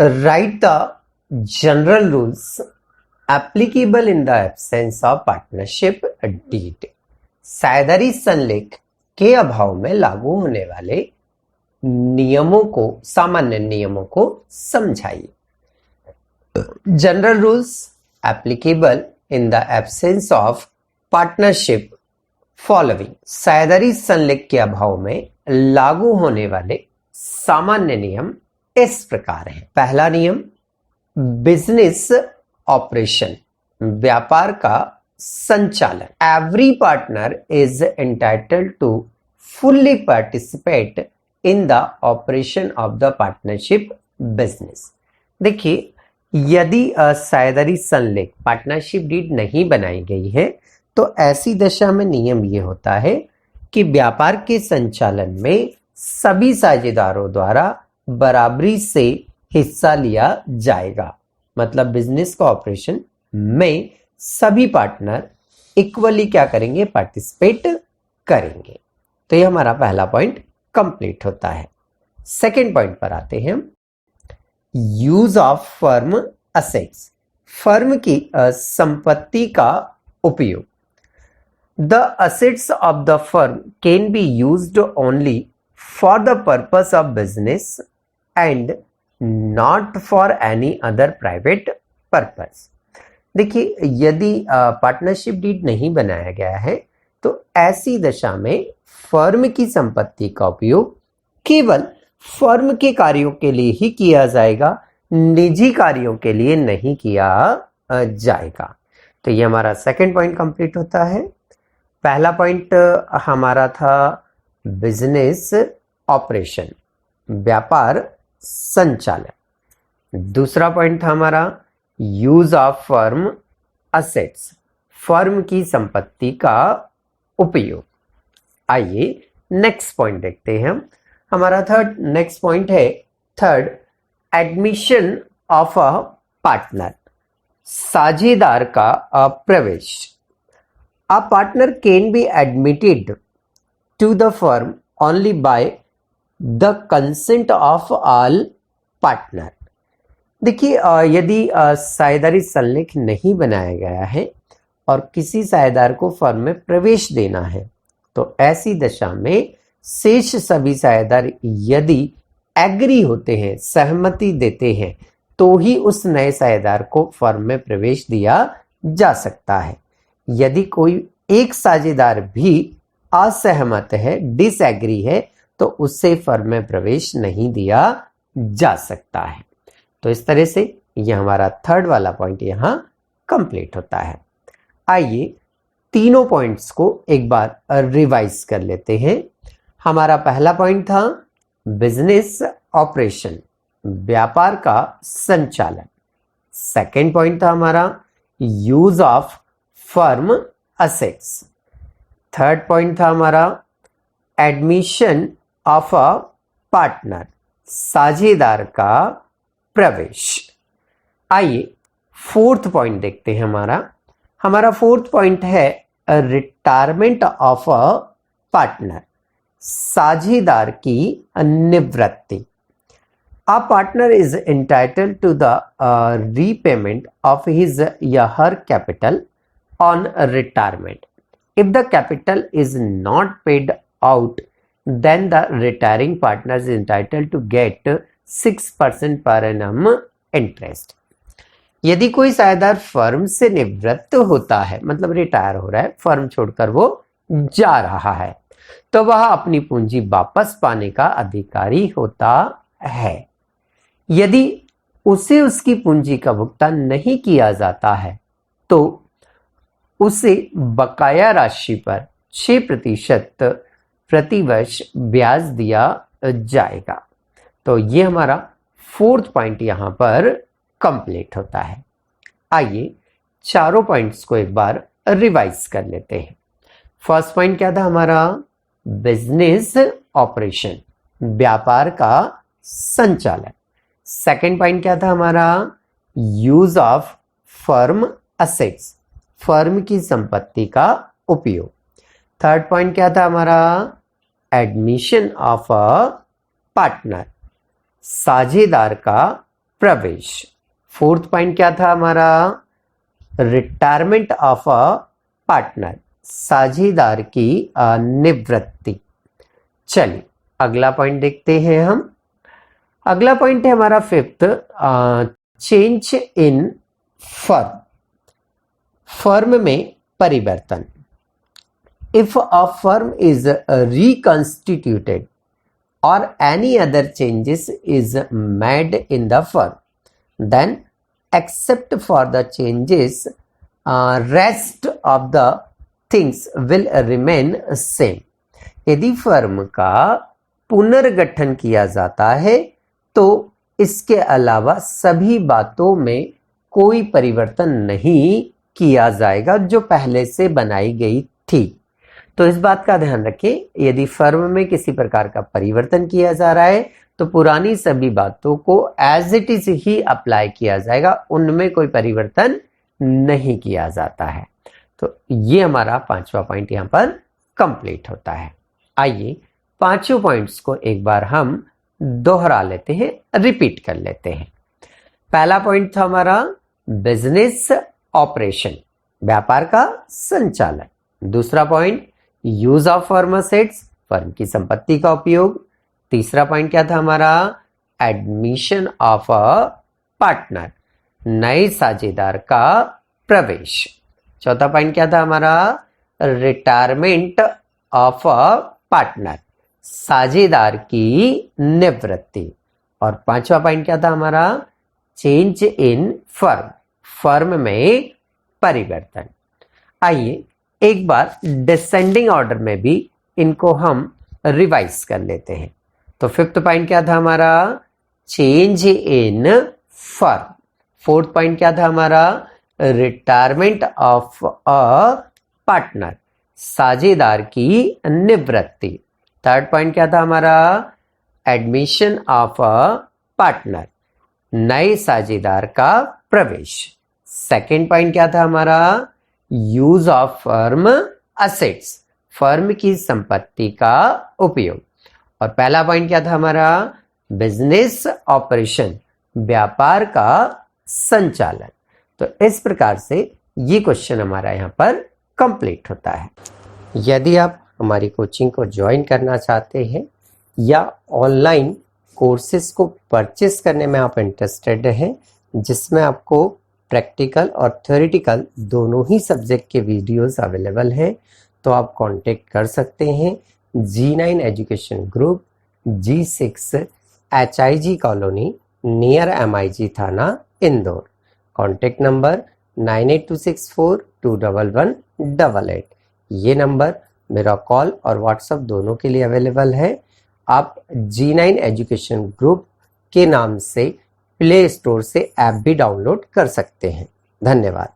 Write the general rules applicable in the absence of partnership deed. साझेदारी संलेख के अभाव में लागू होने वाले नियमों को, सामान्य नियमों को समझाइए. General rules applicable in the absence of partnership following. साझेदारी संलेख के अभाव में लागू होने वाले सामान्य नियम इस प्रकार हैं. पहला नियम, बिजनेस ऑपरेशन, व्यापार का संचालन. Every partner is entitled to fully participate in the operation of the partnership business. देखिए, यदि साझेदारी संलेख पार्टनरशिप डीड नहीं बनाई गई है तो ऐसी दशा में नियम ये होता है कि व्यापार के संचालन में सभी साझेदारों द्वारा बराबरी से हिस्सा लिया जाएगा. मतलब बिजनेस का ऑपरेशन में सभी पार्टनर इक्वली क्या करेंगे, पार्टिसिपेट करेंगे. तो ये हमारा पहला पॉइंट कंप्लीट होता है. सेकंड पॉइंट पर आते हैं. Use of firm assets, firm की संपत्ति का उपयोग. The assets of the firm can be used only for the purpose of business and not for any other private purpose. देखिए, यदि पार्टनरशिप डीड नहीं बनाया गया है तो ऐसी दशा में फर्म की संपत्ति का उपयोग केवल फर्म के कार्यों के लिए ही किया जाएगा, निजी कार्यों के लिए नहीं किया जाएगा. तो ये हमारा सेकंड पॉइंट कंप्लीट होता है. पहला पॉइंट हमारा था बिजनेस ऑपरेशन, व्यापार संचालन. दूसरा पॉइंट था हमारा use of firm assets, firm की संपत्ति का उपयोग. आइए नेक्स्ट पॉइंट देखते हैं. हमारा नेक्स्ट पॉइंट है third, admission of a partner, साझेदार का प्रवेश. A partner can be admitted to the firm only by the consent of all partner. देखिए, यदि साझेदारी संलेख नहीं बनाया गया है और किसी साझेदार को फर्म में प्रवेश देना है तो ऐसी दशा में शेष सभी साझेदार यदि एग्री होते हैं, सहमति देते हैं, तो ही उस नए साझेदार को फर्म में प्रवेश दिया जा सकता है. यदि कोई एक साझेदार भी असहमत है, डिसएग्री है, तो उससे फर्म में प्रवेश नहीं दिया जा सकता है. तो इस तरह से यह हमारा थर्ड वाला पॉइंट यहां कंप्लीट होता है. आइए तीनों पॉइंट्स को एक बार रिवाइज कर लेते हैं. हमारा पहला पॉइंट था बिजनेस ऑपरेशन, व्यापार का संचालन. सेकंड पॉइंट था हमारा use of firm assets. Third point था हमारा एडमिशन ऑफ अ पार्टनर, साझेदार का प्रवेश. आइए फोर्थ पॉइंट देखते हैं. हमारा फोर्थ पॉइंट है रिटायरमेंट ऑफ अ पार्टनर, साझेदार की निवृत्ति. A partner is entitled to the repayment of his या her capital on retirement. If the capital is not paid out, then the retiring partner is entitled to get 6% per annum interest. यदि कोई साझेदार firm से निवृत्त होता है, मतलब retire हो रहा है, फर्म छोड़कर वो जा रहा है, तो वह अपनी पूंजी वापस पाने का अधिकारी होता है. यदि उसे उसकी पूंजी का भुगतान नहीं किया जाता है तो उसे बकाया राशि पर 6% प्रतिवर्ष ब्याज दिया जाएगा. तो ये हमारा फोर्थ पॉइंट यहां पर कंप्लीट होता है. आइए चारों पॉइंट्स को एक बार रिवाइज कर लेते हैं. फर्स्ट पॉइंट क्या था हमारा, बिजनेस ऑपरेशन, व्यापार का संचालन. सेकंड पॉइंट क्या था हमारा, use of firm assets, firm की संपत्ति का उपयोग. थर्ड पॉइंट क्या था हमारा, एडमिशन ऑफ अ पार्टनर, साझेदार का प्रवेश। फोर्थ पॉइंट क्या था हमारा? रिटायरमेंट ऑफ अ पार्टनर, साझेदार की निवृत्ति। चलिए अगला पॉइंट देखते हैं हम। अगला पॉइंट है हमारा fifth, change in firm, firm में परिवर्तन। If a firm is reconstituted or any other changes is made in the firm, then except for the changes, rest of the things will remain same. यदि firm का पुनर्गठन किया जाता है तो इसके अलावा सभी बातों में कोई परिवर्तन नहीं किया जाएगा जो पहले से बनाई गई थी। तो इस बात का ध्यान रखें, यदि फर्म में किसी प्रकार का परिवर्तन किया जा रहा है तो पुरानी सभी बातों को एज इट इज ही अप्लाई किया जाएगा, उनमें कोई परिवर्तन नहीं किया जाता है। तो ये हमारा पांचवा पॉइंट यहां पर कंप्लीट होता है। आइए पांचों पॉइंट्स को एक बार हम दोहरा लेते हैं, रिपीट कर लेते हैं। पहला पॉइंट था हमारा बिजनेस ऑपरेशन, व्यापार का संचालन। दूसरा point use of firm assets, firm की संपत्ति का उपयोग। तीसरा पॉइंट क्या था हमारा? एडमिशन ऑफ अ पार्टनर, नए साझेदार का प्रवेश। चौथा पॉइंट क्या था हमारा? रिटायरमेंट ऑफ अ पार्टनर, साझेदार की निवृत्ति। और पांचवा पॉइंट क्या था हमारा? चेंज इन फर्म, फर्म में परिवर्तन। आइए एक बार डिसेंडिंग ऑर्डर में भी इनको हम रिवाइज कर लेते हैं। तो फिफ्थ पॉइंट क्या था हमारा? Change in firm. Fourth point क्या था हमारा? रिटायरमेंट ऑफ अ पार्टनर, साझेदार की निवृत्ति। थर्ड पॉइंट क्या था हमारा? एडमिशन ऑफ अ पार्टनर, नए साझेदार का प्रवेश। सेकेंड पॉइंट क्या था हमारा? Use of firm assets, firm की संपत्ति का उपयोग। और पहला पॉइंट क्या था हमारा? बिजनेस ऑपरेशन, व्यापार का संचालन। तो इस प्रकार से ये क्वेश्चन हमारा यहाँ पर कंप्लीट होता है। यदि आप हमारी कोचिंग को ज्वाइन करना चाहते हैं या ऑनलाइन कोर्सेज को परचेस करने में आप इंटरेस्टेड हैं, जिसमें आपको प्रैक्टिकल और थ्योरेटिकल दोनों ही सब्जेक्ट के वीडियोस अवेलेबल हैं, तो आप कांटेक्ट कर सकते हैं G9 education group, G6 HIG colony, near MIG थाना, इंदौर। Contact number 9826421188। ये नंबर मेरा कॉल और व्हाट्सएप दोनों के लिए अवेलेबल है। आप G9 एजुकेशन ग्रुप के नाम से प्ले स्टोर से ऐप भी डाउनलोड कर सकते हैं। धन्यवाद।